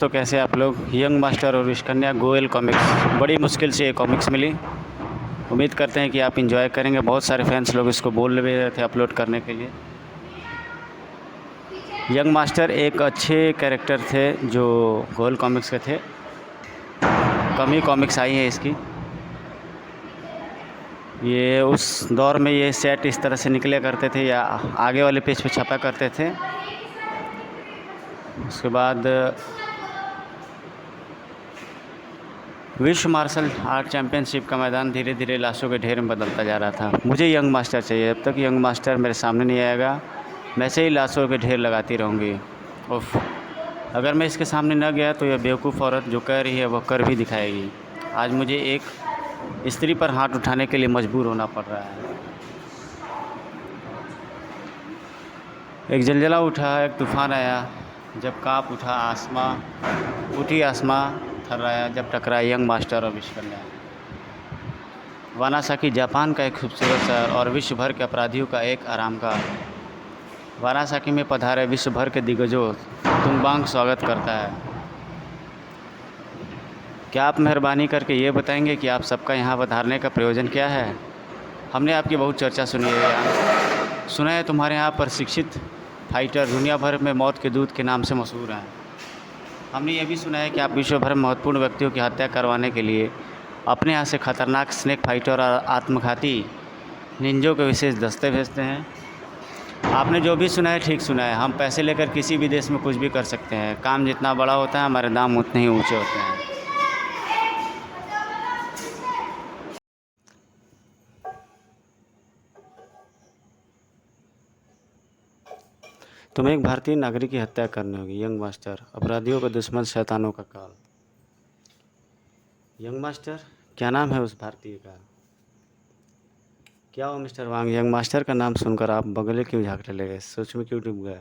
तो कैसे आप लोग। यंग मास्टर और विशकन्या गोयल कॉमिक्स, बड़ी मुश्किल से ये कॉमिक्स मिली। उम्मीद करते हैं कि आप इंजॉय करेंगे। बहुत सारे फैंस लोग इसको बोल भी रहे थे अपलोड करने के लिए। यंग मास्टर एक अच्छे कैरेक्टर थे जो गोयल कॉमिक्स के थे। कम ही कॉमिक्स आई हैं इसकी। ये उस दौर में ये सेट इस तरह से निकले करते थे या आगे वाले पेज पे छपा करते थे। उसके बाद विश्व मार्शल आर्ट चैम्पियनशिप का मैदान धीरे धीरे लाशों के ढेर में बदलता जा रहा था। मुझे यंग मास्टर चाहिए। जब तक यंग मास्टर मेरे सामने नहीं आएगा मैं ऐसे ही लाशों के ढेर लगाती रहूँगी। उफ, अगर मैं इसके सामने न गया तो यह बेवकूफ़ औरत जो कह रही है वह कर भी दिखाएगी। आज मुझे एक स्त्री पर हाथ उठाने के लिए मजबूर होना पड़ रहा है। एक जलजला उठा, एक तूफ़ान आया, जब काँप उठा आसमां, उठी आसमां थर्राया जब टकराए यंग मास्टर और विशकन्या। वानासाकी जापान का एक खूबसूरत शहर और विश्व भर के अपराधियों का एक आरामगाह। वानासाकी में पधारे विश्व भर के दिग्गजों तुम्बांग स्वागत करता है। क्या आप मेहरबानी करके ये बताएंगे कि आप सबका यहाँ पधारने का प्रयोजन क्या है। हमने आपकी बहुत चर्चा सुनी है यार। सुना है तुम्हारे यहाँ प्रशिक्षित फाइटर दुनिया भर में मौत के दूत के नाम से मशहूर हैं। हमने ये भी सुना है कि आप विश्व भर में महत्वपूर्ण व्यक्तियों की हत्या करवाने के लिए अपने यहाँ से खतरनाक स्नेक फाइटर और आत्मघाती निंजों के विशेष दस्ते भेजते हैं। आपने जो भी सुना है ठीक सुना है। हम पैसे लेकर किसी भी देश में कुछ भी कर सकते हैं। काम जितना बड़ा होता है हमारे दाम उतने ही ऊंचे होते हैं। तुम्हें एक भारतीय नागरिक की हत्या करनी होगी यंग मास्टर। अपराधियों का दुश्मन शैतानों का काल। यंग मास्टर, क्या नाम है उस भारतीय का? क्या हो मिस्टर वांग? यंग मास्टर का नाम सुनकर आप बगले क्यों झाँकने लगे? सोच में क्यों डूब गए?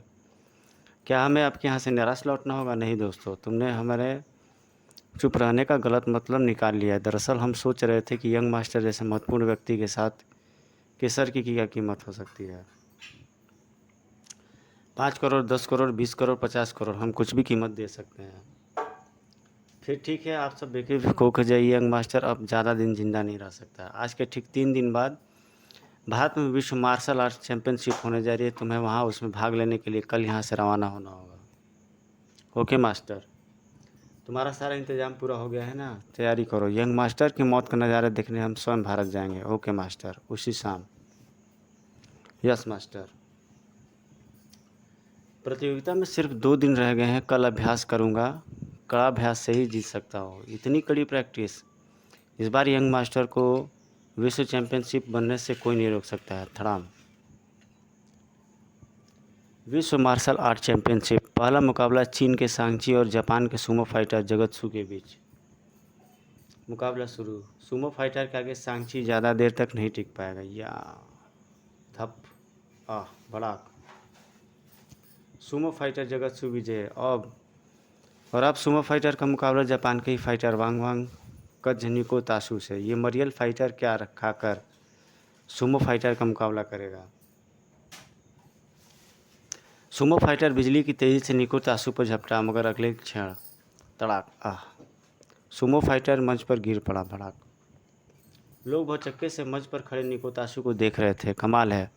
क्या हमें आपके यहाँ से निराश लौटना होगा? नहीं दोस्तों, तुमने हमारे चुप रहने का गलत मतलब निकाल लिया है। दरअसल हम सोच रहे थे कि यंग मास्टर जैसे महत्वपूर्ण व्यक्ति के साथ केसर की क्या कीमत हो सकती है। 5 करोड़, 10 करोड़, 20 करोड़, 50 करोड़, हम कुछ भी कीमत दे सकते हैं। फिर ठीक है, आप सब बेवकूफ़ हो जाइए। यंग मास्टर अब ज़्यादा दिन जिंदा नहीं रह सकता। आज के ठीक 3 दिन बाद भारत में विश्व मार्शल आर्ट चैम्पियनशिप होने जा रही है। तुम्हें वहाँ उसमें भाग लेने के लिए कल यहाँ से रवाना होना होगा। ओके मास्टर, तुम्हारा सारा इंतज़ाम पूरा हो गया है ना? तैयारी करो। यंग मास्टर की मौत का नज़ारा देखने हम स्वयं भारत जाएंगे। ओके मास्टर, उसी शाम। Yes master. प्रतियोगिता में सिर्फ 2 दिन रह गए हैं। कल अभ्यास करूँगा। कड़ा अभ्यास से ही जीत सकता हूँ। इतनी कड़ी प्रैक्टिस। इस बार यंग मास्टर को विश्व चैम्पियनशिप बनने से कोई नहीं रोक सकता है। थड़ाम। विश्व मार्शल आर्ट चैम्पियनशिप पहला मुकाबला चीन के सांची और जापान के सुमो फाइटर जगत्सु के बीच। मुकाबला शुरू। सुमो फाइटर के आगे सांची ज़्यादा देर तक नहीं टिक पाएगा। या धप आह भड़ाक। सुमो फाइटर जगत्सु विजय। अब सुमो फाइटर का मुकाबला जापान के ही फाइटर वांग वांग कजनिको तासु से। ये मरियल फाइटर क्या रखा कर सुमो फाइटर का मुकाबला करेगा। सुमो फाइटर बिजली की तेज़ी से निको तासु पर झपटा, मगर अगले क्षण तड़ाक आह, सुमो फाइटर मंच पर गिर पड़ा। भड़ाक। लोग भौचक्के से मंच पर खड़े निको तासु को देख रहे थे। कमाल है,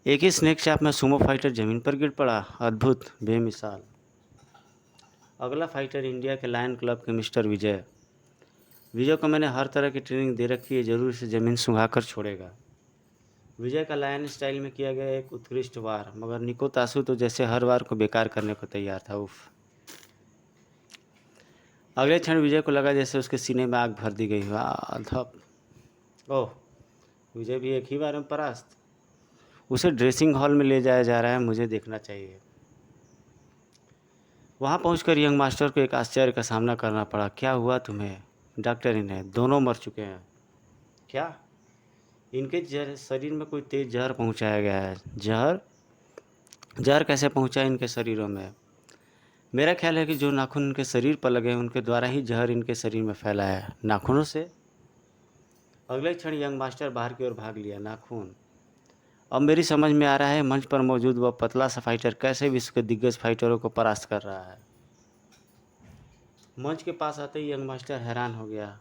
एक ही स्नेक चैप में सुमो फाइटर ज़मीन पर गिर पड़ा। अद्भुत, बेमिसाल। अगला फाइटर इंडिया के लायन क्लब के मिस्टर विजय। विजय को मैंने हर तरह की ट्रेनिंग दे रखी है, ज़रूर इसे ज़मीन सुंघा कर छोड़ेगा। विजय का लायन स्टाइल में किया गया एक उत्कृष्ट वार, मगर निको तासु तो जैसे हर वार को बेकार करने को तैयार था। उफ। अगले क्षण विजय को लगा जैसे उसके सीने में आग भर दी गई। वाह धप। ओह, विजय भी एक ही बार में परास्त। उसे ड्रेसिंग हॉल में ले जाया जा रहा है, मुझे देखना चाहिए। वहाँ पहुंचकर यंग मास्टर को एक आश्चर्य का सामना करना पड़ा। क्या हुआ तुम्हें? डॉक्टर, इन्हें दोनों मर चुके हैं। क्या? इनके शरीर में कोई तेज जहर पहुंचाया गया है। जहर? जहर कैसे पहुंचा इनके शरीरों में? मेरा ख्याल है कि जो नाखून इनके शरीर पर लगे हैं उनके द्वारा ही जहर इनके शरीर में फैला है। नाखूनों से? अगले क्षण यंग मास्टर बाहर की ओर भाग लिया। नाखून? अब मेरी समझ में आ रहा है मंच पर मौजूद वह पतला सा फाइटर कैसे विश्व के दिग्गज फाइटरों को परास्त कर रहा है। मंच के पास आते ही यंग मास्टर हैरान हो गया।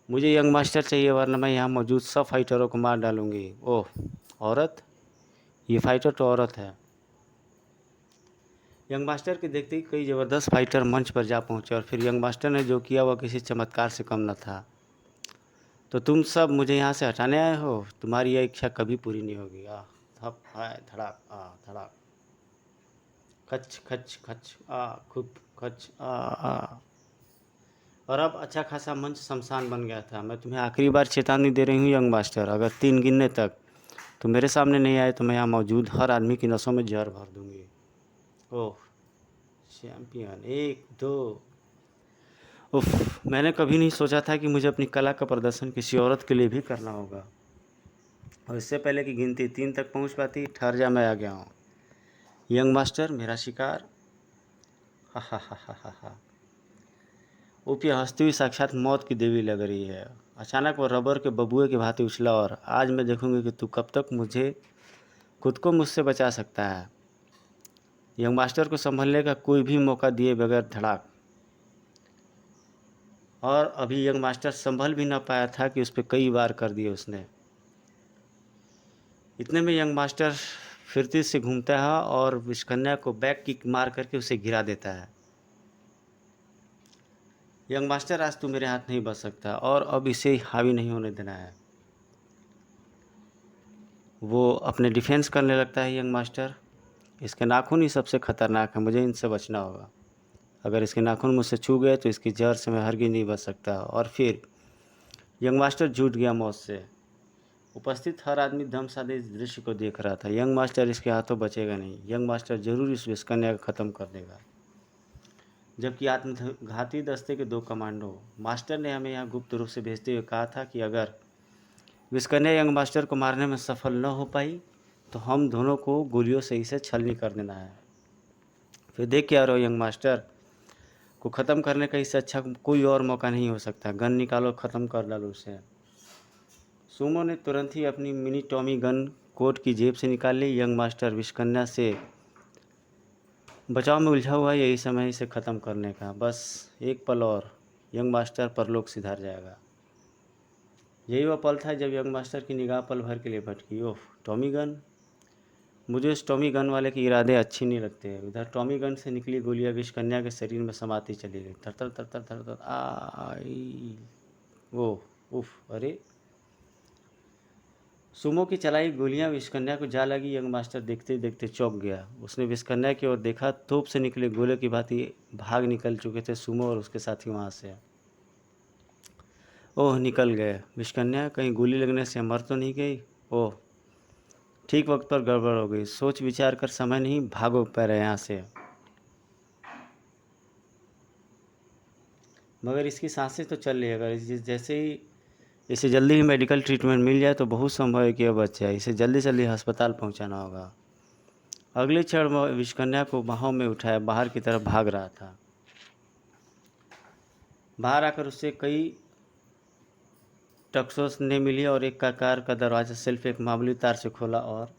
मुझे यंग मास्टर चाहिए वरना मैं यहाँ मौजूद सब फाइटरों को मार डालूंगी। ओह औरत, ये फाइटर तो औरत है। यंग मास्टर के देखते ही कई ज़बरदस्त फाइटर मंच पर जा पहुँचे और फिर यंग मास्टर ने जो किया वह किसी चमत्कार से कम न था। तो तुम सब मुझे यहाँ से हटाने आए हो, तुम्हारी यह इच्छा कभी पूरी नहीं होगी। थप हाय धड़ाक धड़ाक, खच खच खच खुप खच और अब अच्छा खासा मंच शमशान बन गया था। मैं तुम्हें आखिरी बार चेतावनी दे रही हूँ यंग मास्टर, अगर 3 गिनने तक तो मेरे सामने नहीं आए तो मैं यहाँ मौजूद हर आदमी की नसों में जहर भर दूंगी। ओह चैंपियन, 1 2। उफ, मैंने कभी नहीं सोचा था कि मुझे अपनी कला का प्रदर्शन किसी औरत के लिए भी करना होगा। और इससे पहले कि गिनती 3 तक पहुँच पाती, ठहर जा, मैं आ गया हूँ। यंग मास्टर मेरा शिकार। हा हा हा हा हा हा। ऊपी हंसती हुई साक्षात मौत की देवी लग रही है। अचानक वो रबर के बबुए की भांति उछला और आज मैं देखूंगी कि तू कब तक मुझे खुद को मुझसे बचा सकता है। यंग मास्टर को संभलने का कोई भी मौका दिए बगैर धड़ाक, और अभी यंग मास्टर संभल भी ना पाया था कि उस पर कई बार कर दिए उसने। इतने में यंग मास्टर फिरती से घूमता है और विषकन्या को बैक किक मार करके उसे गिरा देता है। यंग मास्टर, आज तू मेरे हाथ नहीं बच सकता और अब इसे हावी नहीं होने देना है। वो अपने डिफेंस करने लगता है। यंग मास्टर, इसके नाखून ही सबसे खतरनाक है, मुझे इनसे बचना होगा। अगर इसके नाखून मुझसे छू गए तो इसकी जड़ से मैं हरगिज़ नहीं बच सकता। और फिर यंग मास्टर झूठ गया मौत से। उपस्थित हर आदमी दमसादे इस दृश्य को देख रहा था। यंग मास्टर इसके हाथों बचेगा नहीं। यंग मास्टर जरूर इस विषकन्या को ख़त्म कर देगा। जबकि आत्मघाती दस्ते के 2 कमांडो, मास्टर ने हमें यहाँ गुप्त रूप से भेजते हुए कहा था कि अगर विषकन्या यंग मास्टर को मारने में सफल न हो पाई तो हम दोनों को गोलियों से इसे छलनी कर देना है। फिर देख क्या रहो, यंग मास्टर को ख़त्म करने का इससे अच्छा कोई और मौका नहीं हो सकता। गन निकालो, ख़त्म कर डालो उसे। सुमो ने तुरंत ही अपनी मिनी टॉमी गन कोट की जेब से निकाल ली। यंग मास्टर विषकन्या से बचाव में उलझा हुआ, यही समय इसे ख़त्म करने का। बस एक पल और, यंग मास्टर परलोक सिधार जाएगा। यही वह पल था जब यंग मास्टर की निगाह पल भर के लिए भटकी। ओह टॉमी गन, मुझे उस टॉमी गन वाले के इरादे अच्छे नहीं लगते। उधर टॉमी गन से निकली गोलियां विषकन्या के शरीर में समाती चली गई। थर थर थर थर थर थर आई। ओह उफ, अरे सुमो की चलाई गोलियां विषकन्या को जा लगी। यंग मास्टर देखते ही देखते चौंक गया। उसने विषकन्या की ओर देखा, तोप से निकले गोले की भांति भाग निकल चुके थे सुमो और उसके साथी वहाँ से। ओह निकल गए। विषकन्या कहीं गोली लगने से मर तो नहीं गई। ओह ठीक वक्त पर गड़बड़ हो गई। सोच विचार कर समय नहीं, भागो पैरे यहाँ से। मगर इसकी सांसें तो चल रही है। अगर जैसे ही इसे जल्दी ही मेडिकल ट्रीटमेंट मिल जाए तो बहुत संभव है कि यह बच जाए। इसे जल्दी से जल्दी अस्पताल पहुंचाना होगा। अगले क्षण वह विषकन्या को बाहों में उठाए बाहर की तरफ भाग रहा था। बाहर आकर उससे कई टक्सों ने मिली और एक कार का दरवाज़ा सिर्फ एक मामूली तार से खोला और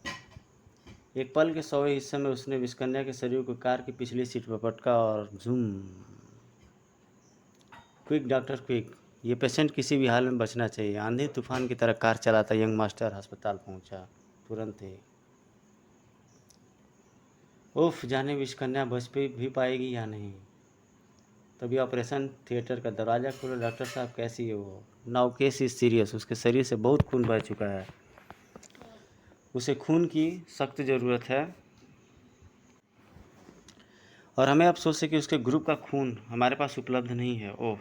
एक पल के सोए हिस्से में उसने विषकन्या के शरीर को कार की पिछली सीट पर पटका और झूम। क्विक डॉक्टर क्विक, ये पेशेंट किसी भी हाल में बचना चाहिए। आंधी तूफान की तरह कार चलाता यंग मास्टर अस्पताल पहुंचा तुरंत ही। उफ, जाने विषकन्या बच भी पाएगी या नहीं। तभी ऑपरेशन थिएटर का दरवाज़ा खोला। डॉक्टर साहब कैसी है वो? Now case is serious. उसके शरीर से बहुत खून बह चुका है, उसे खून की सख्त ज़रूरत है और हमें अफसोस है कि उसके ग्रुप का खून हमारे पास उपलब्ध नहीं है। ओह,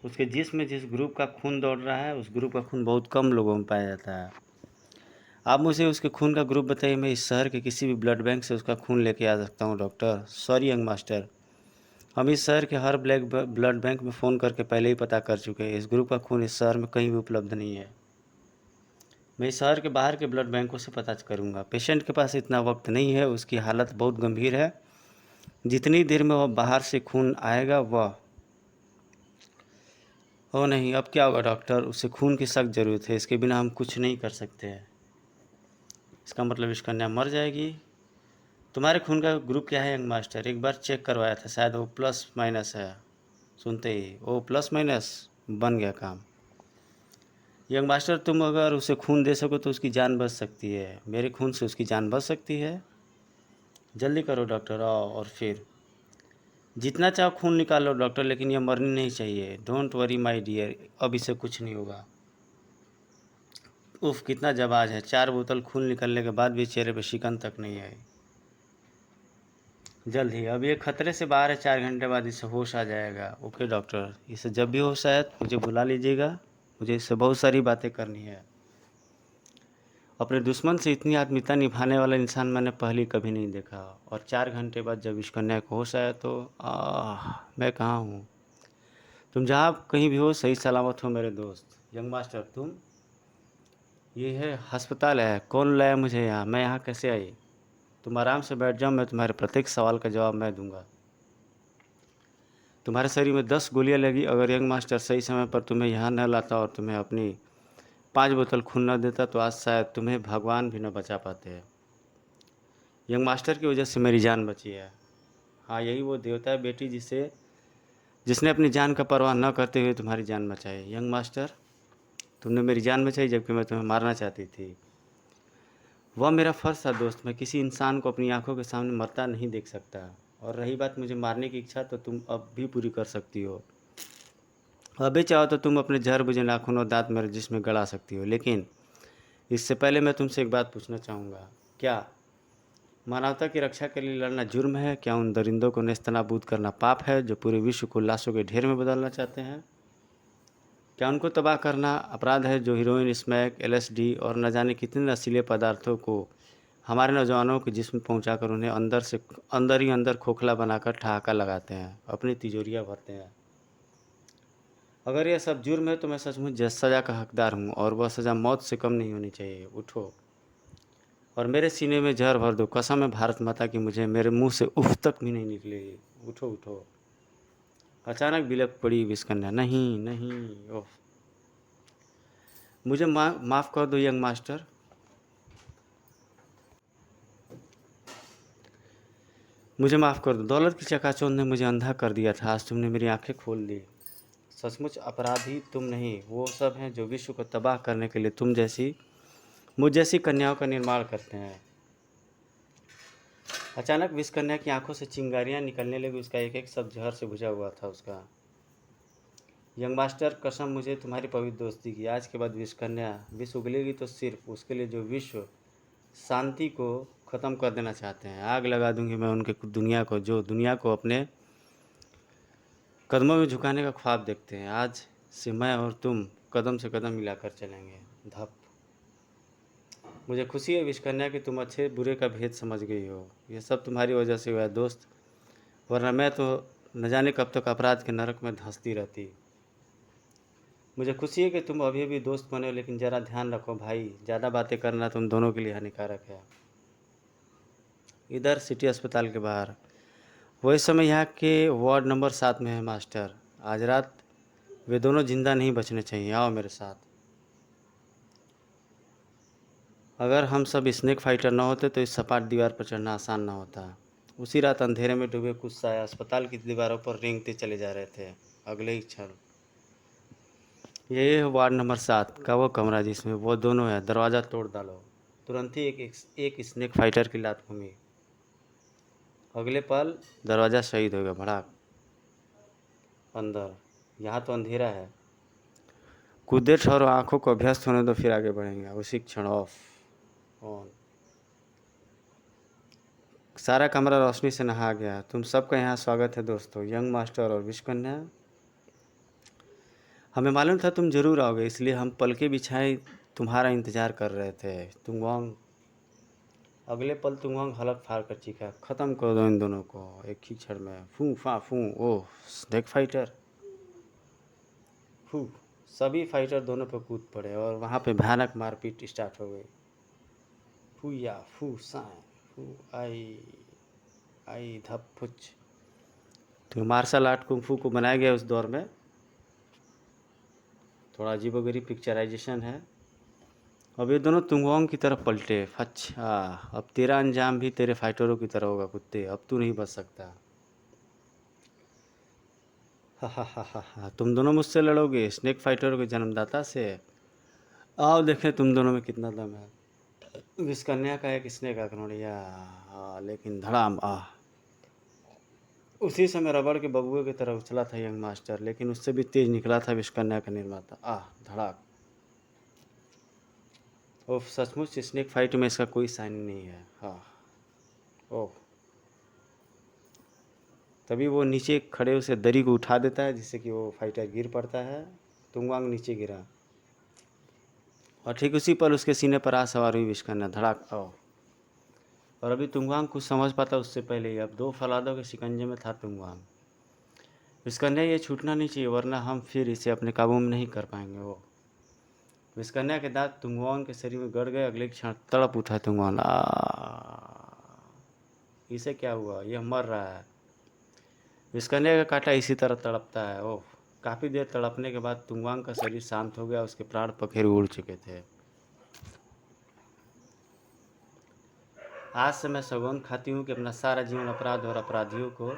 उसके जिस्म में जिस ग्रुप का खून दौड़ रहा है उस ग्रुप का खून बहुत कम लोगों में पाया जाता है। आप मुझे उसके खून का ग्रुप बताइए, मैं इस शहर के किसी भी ब्लड बैंक से उसका खून लेके आ सकता हूँ। डॉक्टर, सॉरी यंग मास्टर, हम इस शहर के हर ब्लड बैंक में फ़ोन करके पहले ही पता कर चुके हैं। इस ग्रुप का खून इस शहर में कहीं भी उपलब्ध नहीं है। मैं इस शहर के बाहर के ब्लड बैंकों से पता करूँगा। पेशेंट के पास इतना वक्त नहीं है, उसकी हालत बहुत गंभीर है। जितनी देर में वह बाहर से खून आएगा वह हो नहीं। अब क्या होगा डॉक्टर? उसे खून की सख्त ज़रूरत है, इसके बिना हम कुछ नहीं कर सकते हैं। इसका मतलब विषकन्या मर जाएगी। तुम्हारे खून का ग्रुप क्या है यंग मास्टर? एक बार चेक करवाया था, शायद वो प्लस माइनस है। सुनते ही वो प्लस माइनस बन गया काम। यंग मास्टर, तुम अगर उसे खून दे सको तो उसकी जान बच सकती है। मेरे खून से उसकी जान बच सकती है? जल्दी करो डॉक्टर, आओ। और फिर जितना चाहो खून निकाल लो डॉक्टर, लेकिन ये मरनी नहीं चाहिए। डोंट वरी माय डियर, अब इसे कुछ नहीं होगा। उफ, कितना जवाज है। 4 बोतल खून निकलने के बाद भी चेहरे पे शिकन तक नहीं आई। जल्द ही, अब ये खतरे से बाहर है। 4 घंटे बाद इसे होश आ जाएगा। ओके डॉक्टर, इसे जब भी होश आए तो मुझे बुला लीजिएगा। मुझे इससे बहुत सारी बातें करनी है। अपने दुश्मन से इतनी आत्मीयता निभाने वाला इंसान मैंने पहले कभी नहीं देखा। और 4 घंटे बाद जब इस कन्या को होश आया तो मैं कहाँ हूँ? तुम जहाँ कहीं भी हो, सही सलामत हो मेरे दोस्त। यंग मास्टर, तुम? ये है अस्पताल है। कौन लाया मुझे यहाँ? मैं यहाँ कैसे आई? तुम आराम से बैठ जाओ, मैं तुम्हारे प्रत्येक सवाल का जवाब मैं दूंगा। तुम्हारे शरीर में 10 गोलियां लगी। अगर यंग मास्टर सही समय पर तुम्हें यहाँ न लाता और तुम्हें अपनी 5 बोतल खून न देता तो आज शायद तुम्हें भगवान भी न बचा पाते। यंग मास्टर की वजह से मेरी जान बची है। हाँ, यही वो देवता है बेटी, जिसने अपनी जान का परवाह न करते हुए तुम्हारी जान बचाई। यंग मास्टर, तुमने मेरी जान बचाई जबकि मैं तुम्हें मारना चाहती थी। वह मेरा फ़र्ज़ था दोस्त। मैं किसी इंसान को अपनी आंखों के सामने मरता नहीं देख सकता। और रही बात मुझे मारने की इच्छा, तो तुम अब भी पूरी कर सकती हो। अभी चाहो तो तुम अपने जहर बुझे नाखून और दांत मेरे जिस्म में गड़ा सकती हो, लेकिन इससे पहले मैं तुमसे एक बात पूछना चाहूँगा। क्या मानवता की रक्षा के लिए लड़ना जुर्म है? क्या उन दरिंदों को नेस्तनाबूद करना पाप है जो पूरे विश्व को लाशों के ढेर में बदलना चाहते हैं? क्या उनको तबाह करना अपराध है जो हीरोइन, स्मैक, LSD और न जाने कितने नशीले पदार्थों को हमारे नौजवानों के जिस्म पहुंचाकर उन्हें अंदर ही अंदर खोखला बनाकर ठहाका लगाते हैं, अपनी तिजोरियां भरते हैं? अगर यह सब जुर्म है तो मैं सचमुच सज़ा का हकदार हूँ, और वह सज़ा मौत से कम नहीं होनी चाहिए। उठो और मेरे सीने में जहर भर दो। कसम है भारत माता की, मुझे मेरे मुंह से उफ तक भी नहीं निकलेगी। उठो उठो। अचानक बिलक पड़ी विस्कन्या। नहीं नहीं, ओह, मुझे माफ़ कर दो यंग मास्टर। मुझे माफ़ कर दो। दौलत की चकाचौंध ने मुझे अंधा कर दिया था, आज तुमने मेरी आंखें खोल दी। सचमुच अपराधी तुम नहीं, वो सब हैं जो विश्व को तबाह करने के लिए मुझ जैसी कन्याओं का निर्माण करते हैं। अचानक विस्कन्या की आंखों से चिंगारियां निकलने लगी। उसका एक एक शब्द जहर से भुजा हुआ था। उसका यंग मास्टर, कसम मुझे तुम्हारी पवित्र दोस्ती की। आज के बाद विस्कन्या विष उगलेगी तो सिर्फ उसके लिए जो विश्व शांति को ख़त्म कर देना चाहते हैं। आग लगा दूंगी मैं उनके दुनिया को, जो दुनिया को अपने कदमों में झुकाने का ख्वाब देखते हैं। आज से मैं और तुम कदम से कदम मिलाकर चलेंगे। धप। मुझे खुशी है विश्वकन्या कि तुम अच्छे बुरे का भेद समझ गई हो। यह सब तुम्हारी वजह से हुआ है दोस्त, वरना मैं तो न जाने कब तक अपराध के नरक में धंसती रहती। मुझे खुशी है कि तुम अभी भी दोस्त बने हो, लेकिन ज़रा ध्यान रखो भाई, ज़्यादा बातें करना तुम दोनों के लिए हानिकारक है। इधर सिटी अस्पताल के बाहर वही समय यहाँ के वार्ड नंबर 7 में है मास्टर। आज रात वे दोनों जिंदा नहीं बचने चाहिए। आओ मेरे साथ। अगर हम सब स्नेक फाइटर न होते तो इस सपाट दीवार पर चढ़ना आसान न होता। उसी रात अंधेरे में डूबे कुछ साया अस्पताल की दीवारों पर रेंगते चले जा रहे थे। अगले ही क्षण यही है वार्ड नंबर 7 का वो कमरा जिसमें वो दोनों है। दरवाज़ा तोड़ डालो। तुरंत ही एक स्नेक फाइटर की लात घूमी। अगले पल दरवाज़ा शहीद हो गया। भड़ाक। अंदर। यहाँ तो अंधेरा है। कुछ देर ठहरो, आंखों को अभ्यस्त होने दो, फिर आगे बढ़ेंगे। उसी क्षण ऑफ ऑन। सारा कमरा रोशनी से नहा गया। तुम सबका यहाँ स्वागत है दोस्तों, यंग मास्टर और विश्वकन्या। हमें मालूम था तुम जरूर आओगे, इसलिए हम पलके बिछाए तुम्हारा इंतजार कर रहे थे। तुंगवांग। अगले पल तुंगवांग हलक फाड़ कर चीखा, ख़त्म कर दो इन दोनों को एक ही क्षण में। फू फा फू। ओह, स्नेक फाइटर। फू। सभी फाइटर दोनों पर कूद पड़े और वहाँ पे भयानक मारपीट स्टार्ट हो गई। फू या फू साए फू आई आई धप फुच। तो मार्शल आर्ट कुंफू को बनाया गया उस दौर में। थोड़ा अजीबोगरीब पिक्चराइजेशन है। अब ये दोनों तुंगवांग की तरफ पलटे। अच्छा, अब तेरा अंजाम भी तेरे फाइटरों की तरह होगा कुत्ते, अब तू नहीं बच सकता। हा हा हा हा हा, तुम दोनों मुझसे लड़ोगे स्नेक फाइटरों के जन्मदाता से। आओ देखें तुम दोनों में कितना दम है। विस्कन्या का एक स्नेक आक्रमणिया, लेकिन धड़ाम उसी समय रबड़ के बबुए की तरफ उछला था यंग मास्टर, लेकिन उससे भी तेज निकला था विस्कन्या का निर्माता। धड़ाक। ओह, सचमुच स्नेक फाइट में इसका कोई साइन नहीं है। ओह, तभी वो नीचे खड़े उसे दरी को उठा देता है जिससे कि वो फाइटर गिर पड़ता है। तुंगवांग नीचे गिरा और ठीक उसी पर उसके सीने पर आ सवार हुई विस्कन्या। धड़ाक। और अभी तुंगवांग कुछ समझ पाता उससे पहले ही अब दो फलादों के शिकंजे में था तुंगवांग। विस्कन्या ये छूटना नहीं चाहिए वरना हम फिर इसे अपने काबू में नहीं कर पाएंगे। वो विस्कन्या के दांत तुंगवांग के शरीर में गड़ गए। अगले क्षण तड़प उठा तुंगवांग। इसे क्या हुआ, यह मर रहा है। विस्कन्या का कांटा इसी तरह तड़पता है। ओह, काफ़ी देर तड़पने के बाद तुंगवांग का शरीर शांत हो गया। उसके प्राण पखेरु उड़ चुके थे। आज से मैं सौगंध खाती हूँ कि अपना सारा जीवन अपराध और अपराधियों को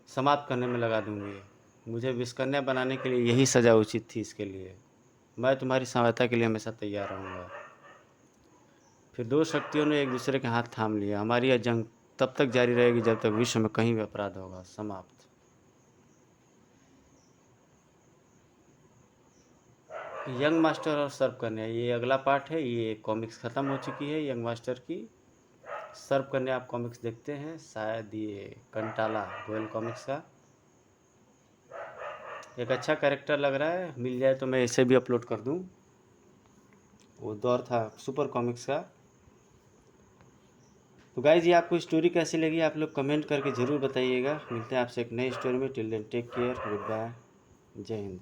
समाप्त करने में लगा दूंगी। मुझे विस्कन्या बनाने के लिए यही सज़ा उचित थी। इसके लिए मैं तुम्हारी सहायता के लिए हमेशा तैयार रहूँगा। फिर दो शक्तियों ने एक दूसरे के हाथ थाम लिया। हमारी यह जंग तब तक जारी रहेगी जब तक विश्व में कहीं भी अपराध होगा। समाप्त। यंग मास्टर और सर्व कन्या, ये अगला पार्ट है। ये कॉमिक्स ख़त्म हो चुकी है यंग मास्टर की। सर्व कन्या आप कॉमिक्स देखते हैं शायद, ये कंटाला गोयल कॉमिक्स का एक अच्छा कैरेक्टर लग रहा है। मिल जाए तो मैं इसे भी अपलोड कर दूं। वो दौर था सुपर कॉमिक्स का। तो गाइज ये आपको स्टोरी कैसी लगी आप लोग कमेंट करके ज़रूर बताइएगा। मिलते हैं आपसे एक नई स्टोरी में। Till then take care, goodbye, जय हिंद।